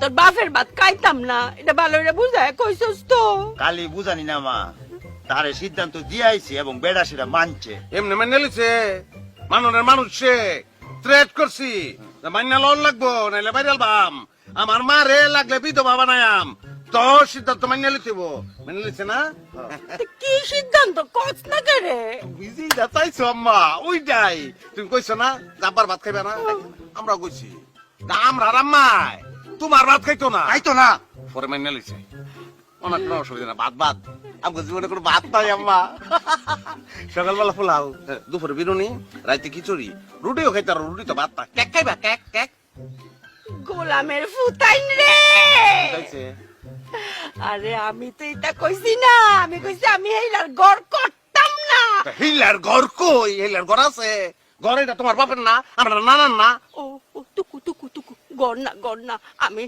তোর বাপের ভাত খাইতাম না, এটা ভালো করে বুঝায় কইছস তো। কালি বুঝানি না মা, তারে সিদ্ধান্ত দিয়ে আইছি এবং বেড়া সেটা মানছে। এমনি মেনে লিছে মানুষের মানুষ সে থ্রেট করছি মাইনা লন লাগবো নাইলে বাইরে বাম আমার মা রে লাগলে বিধবা বানায়াম তো সিদ্ধান্ত মাইনা লিতেব মেনে লিছে না তে কি সিদ্ধান্ত কস না করে? বিজি যা চাইছো আম্মা ওইটাই তুমি কইছো না যাবার ভাত খাইবে না আমরা কইছি আমরা আম্মাই তোমার ভাত খাইতো না তাইতো না পরে মাইনা লিছে অনেক কোনো অসুবিধা না ভাত ভাত আমাকে জীবনে কোনো ভাত নাই আম্মা সকালবেলা পোলাও দুপুরে বিরুনি রাইতে খিচুড়ি রুটিও খাইতে আর রুটি তো ভাত না কেক খাইবা কেক কেক গোলামের ফুতাইন রে। খাইছে আরে আমি তো এটা কইছি না, আমি কইছি আমি এইলার গড় করতাম না। হিলার ঘর কই হিলার ঘর আছে ঘর এটা তোমার বাপের না আমরা নানার না ও টুকু টুকু টুকু গড় না আমি